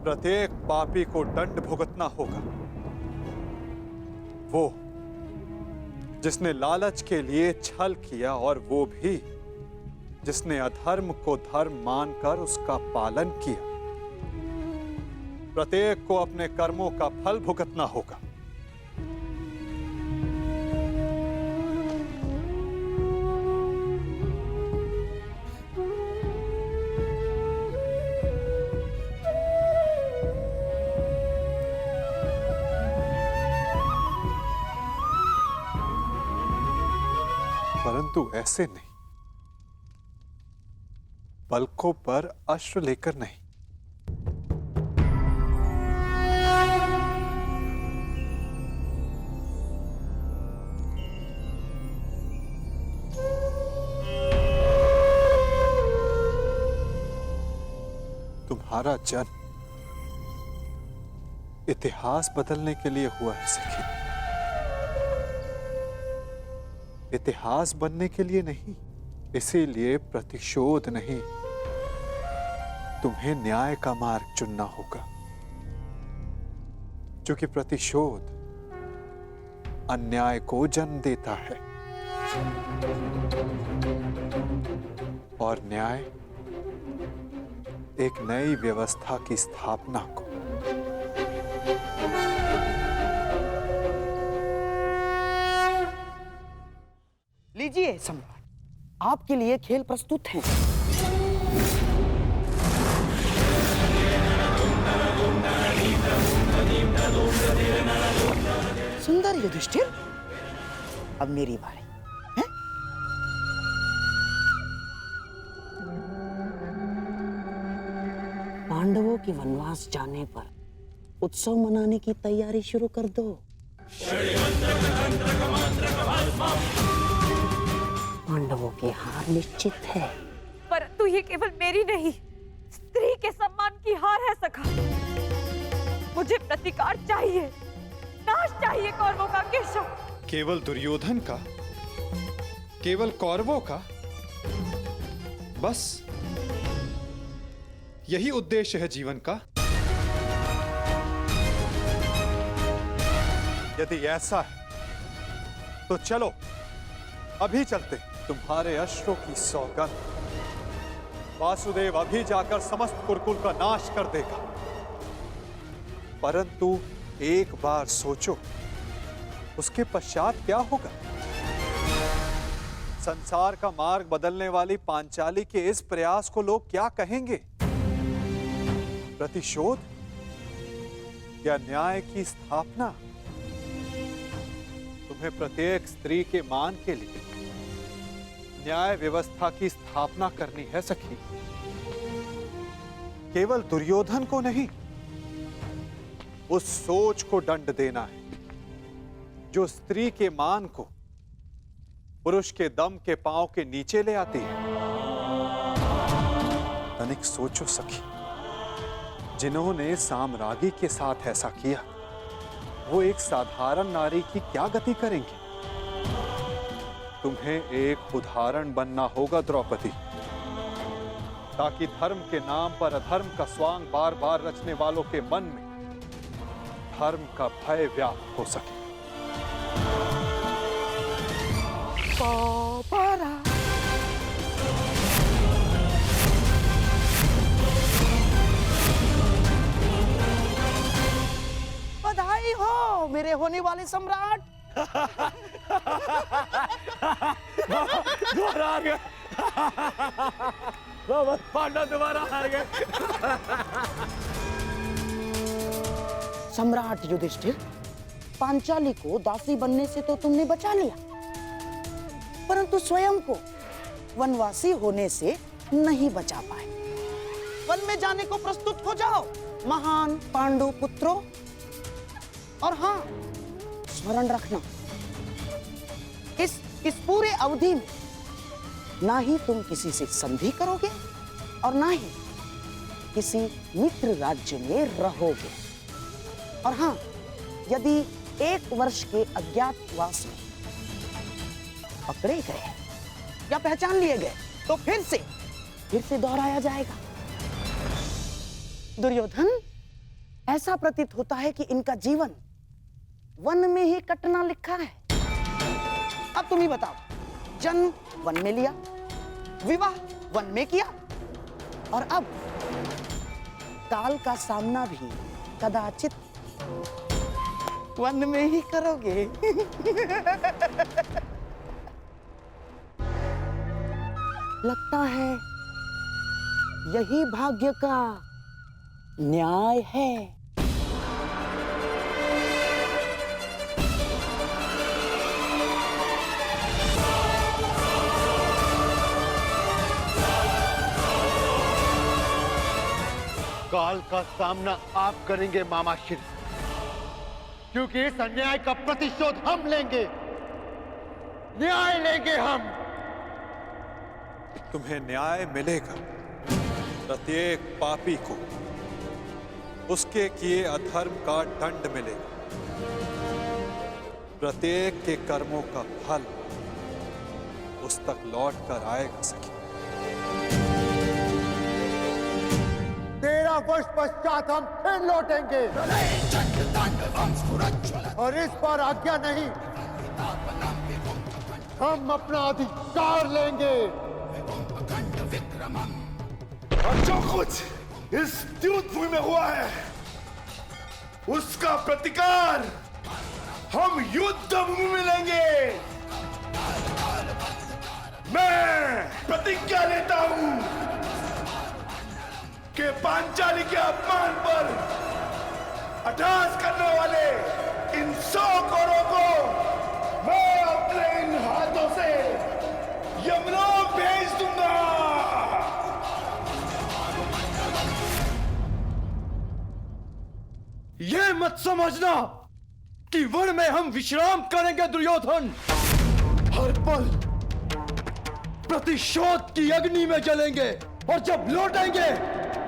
प्रत्येक पापी को दंड भुगतना होगा। वो जिसने लालच के लिए छल किया, और वो भी जिसने अधर्म को धर्म मानकर उसका पालन किया। प्रत्येक को अपने कर्मों का फल भुगतना होगा। परंतु ऐसे नहीं, पलकों पर अश्रु लेकर नहीं। तुम्हारा जन्म इतिहास बदलने के लिए हुआ है सखी, इतिहास बनने के लिए नहीं। इसीलिए प्रतिशोध नहीं, तुम्हें न्याय का मार्ग चुनना होगा, क्योंकि प्रतिशोध अन्याय को जन्म देता है और न्याय एक नई व्यवस्था की स्थापना को। लीजिए सम्राट, आपके लिए खेल प्रस्तुत हैं। सुंदर युधिष्ठिर, अब मेरी बारी है? पांडवों के वनवास जाने पर उत्सव मनाने की तैयारी शुरू कर दो। पांडवों की हार निश्चित है। परंतु ये केवल मेरी नहीं, स्त्री के सम्मान की हार है सखा। मुझे प्रतिकार चाहिए, नाश चाहिए कौरवों का केशव। केवल दुर्योधन का, केवल कौरवों का, बस यही उद्देश्य है जीवन का। यदि ऐसा है तो चलो अभी चलते। तुम्हारे अश्रों की सौगंध वासुदेव अभी जाकर समस्त कुरुकुल का नाश कर देगा। परंतु एक बार सोचो, उसके पश्चात क्या होगा? संसार का मार्ग बदलने वाली पांचाली के इस प्रयास को लोग क्या कहेंगे? प्रतिशोध या न्याय की स्थापना? तुम्हें प्रत्येक स्त्री के मान के लिए न्याय व्यवस्था की स्थापना करनी है सखी। केवल दुर्योधन को नहीं, उस सोच को दंड देना है जो स्त्री के मान को पुरुष के दम के पांव के नीचे ले आती है। तनिक सोचो सखी, जिन्होंने साम्राज्ञी के साथ ऐसा किया, वो एक साधारण नारी की क्या गति करेंगे? तुम्हें एक उदाहरण बनना होगा द्रौपदी, ताकि धर्म के नाम पर अधर्म का स्वांग बार बार रचने वालों के मन में धर्म का भय व्याप्त हो सके। बधाई हो मेरे होने वाले सम्राट। दोबारा आ गए। पांडव दोबारा आ गए। सम्राट युधिष्ठिर, पांचाली को दासी बनने से तो तुमने बचा लिया, परंतु स्वयं को वनवासी होने से नहीं बचा पाए। वन में जाने को प्रस्तुत हो जाओ महान पांडु पुत्रों। और हाँ, स्मरण रखना, इस पूरे अवधि में ना ही तुम किसी से संधि करोगे और ना ही किसी मित्र राज्य में रहोगे। और हाँ, यदि 1 वर्ष के अज्ञातवास में पकड़े गए या पहचान लिए गए तो फिर से दोहराया जाएगा। दुर्योधन, ऐसा प्रतीत होता है कि इनका जीवन वन में ही कटना लिखा है। अब तुम ही बताओ, जन्म वन में लिया, विवाह वन में किया, और अब काल का सामना भी कदाचित वन में ही करोगे। लगता है यही भाग्य का न्याय है। काल का सामना आप करेंगे मामा श्री, क्योंकि इस अन्याय का प्रतिशोध हम लेंगे, न्याय लेंगे हम। तुम्हें न्याय मिलेगा। प्रत्येक पापी को उसके किए अधर्म का दंड मिलेगा। प्रत्येक के कर्मों का फल उस तक लौट कर आएगा सखी। 13 वर्ष पश्चात हम फिर लौटेंगे, और इस बार आज्ञा नहीं, हम अपना अधिकार लेंगे। और जो कुछ इस द्यूत भूमि में हुआ है, उसका प्रतिकार हम युद्ध भूमि में लेंगे। मैं प्रतिज्ञा लेता हूं कि पांचाली के अपमान पर अट्टहास करने वाले इन 100 कौरवों को मैं अपने इन हाथों से यमलोक भेज दूंगा। ये मत समझना कि वन में हम विश्राम करेंगे दुर्योधन। हर पल प्रतिशोध की अग्नि में जलेंगे, और जब लौटेंगे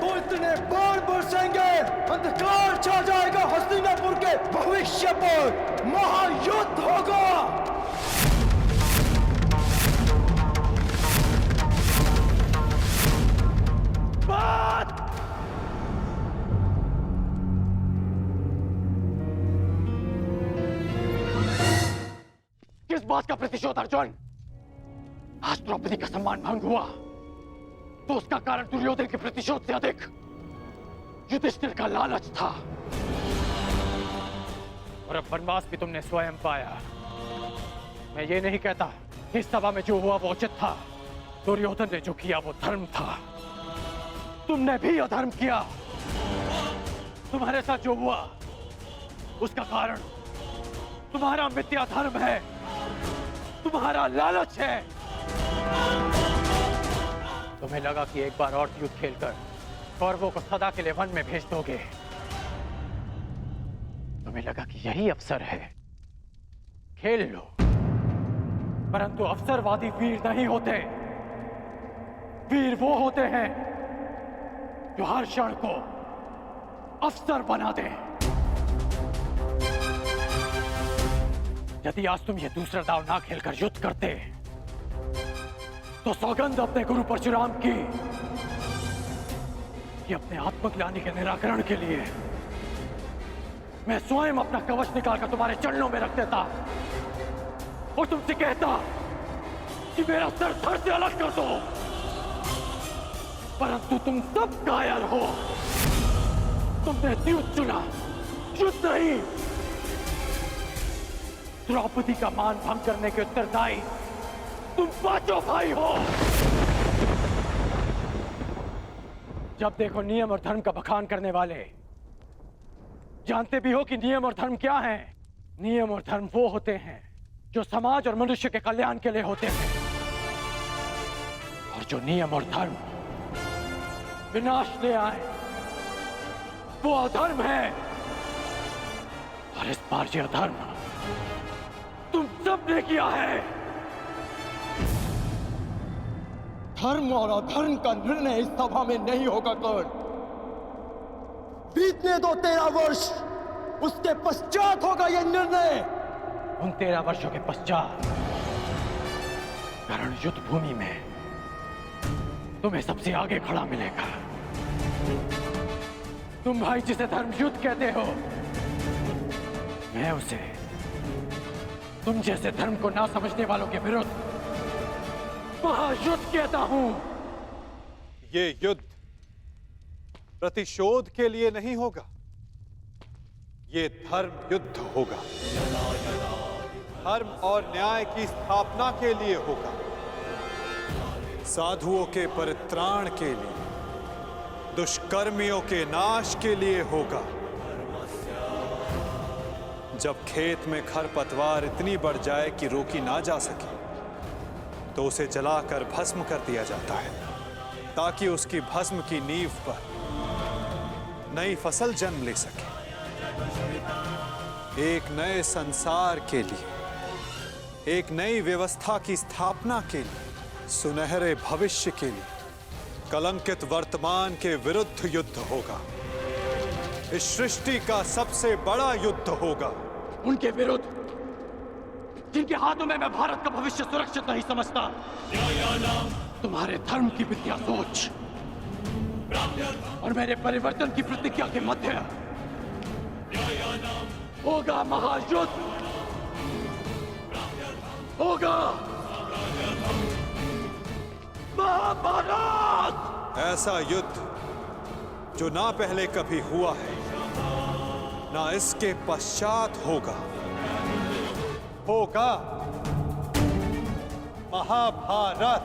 तो इतने बाण बरसेंगे, अंधकार छा जाएगा हस्तिनापुर के भविष्य पर। महायुद्ध होगा। बात किस बात का प्रतिशोध अर्जुन? आज द्रौपदी का सम्मान भंग हुआ तो उसका कारण दुर्योधन के प्रतिशोध से अधिक युधिष्ठिर का लालच था, और अब वनवास भी तुमने स्वयं पाया। मैं ये नहीं कहता इस सभा में जो हुआ वो उचित था। दुर्योधन ने जो किया वो धर्म था। तुमने भी अधर्म किया। तुम्हारे साथ जो हुआ उसका कारण तुम्हारा मिथ्या धर्म है, तुम्हारा लालच है। तुम्हें लगा कि एक बार और युद्ध खेलकर कौरवों को सदा के लिए वन में भेज दोगे। तुम्हें लगा कि यही अवसर है, खेल लो। परंतु अवसरवादी वीर नहीं होते। वीर वो होते हैं जो हर क्षण को अवसर बना दे। यदि आज तुम ये दूसरा दाव ना खेलकर युद्ध करते तो सौगंध अपने गुरु परशुराम की कि अपने आत्मज्ञानी के निराकरण के लिए मैं स्वयं अपना कवच निकालकर तुम्हारे चरणों में रख देता और तुमसे कहता कि मेरा सर धड़ से अलग कर दो। परंतु तुम सब कायर हो। तुमने युद्ध चुना, युद्ध नहीं। द्रौपदी का मान भंग करने के उत्तरदायी तुम पांचों भाई हो। जब देखो नियम और धर्म का बखान करने वाले। जानते भी हो कि नियम और धर्म क्या है? नियम और धर्म वो होते हैं जो समाज और मनुष्य के कल्याण के लिए होते हैं, और जो नियम और धर्म विनाश ले आए वो अधर्म है। और इस बार ये अधर्म तुम सब ने किया है। धर्म और अधर्म का निर्णय इस सभा में नहीं होगा कर्ण। बीतने दो 13 वर्ष, उसके पश्चात होगा यह निर्णय। उन 13 वर्षों के पश्चात कर्ण युद्ध भूमि में तुम्हें सबसे आगे खड़ा मिलेगा। तुम भाई जिसे धर्म युद्ध कहते हो, मैं उसे तुम जैसे धर्म को ना समझने वालों के विरुद्ध महायुद्ध कहता हूं। ये युद्ध प्रतिशोध के लिए नहीं होगा, ये धर्म युद्ध होगा। धर्म और न्याय की स्थापना के लिए होगा, साधुओं के परित्राण के लिए, दुष्कर्मियों के नाश के लिए होगा। जब खेत में खरपतवार इतनी बढ़ जाए कि रोकी ना जा सके, तो उसे जलाकर भस्म कर दिया जाता है, ताकि उसकी भस्म की नींव पर नई फसल जन्म ले सके। एक नए संसार के लिए, एक नई व्यवस्था की स्थापना के लिए, सुनहरे भविष्य के लिए, कलंकित वर्तमान के विरुद्ध युद्ध होगा। इस सृष्टि का सबसे बड़ा युद्ध होगा। उनके विरुद्ध जिनके हाथों में मैं भारत का भविष्य सुरक्षित नहीं समझता। तुम्हारे धर्म की विद्या सोच और मेरे परिवर्तन की प्रतिज्ञा के मध्य होगा महायुद्ध, होगा महाभारत। ऐसा युद्ध जो ना पहले कभी हुआ है, ना इसके पश्चात होगा। होगा महाभारत।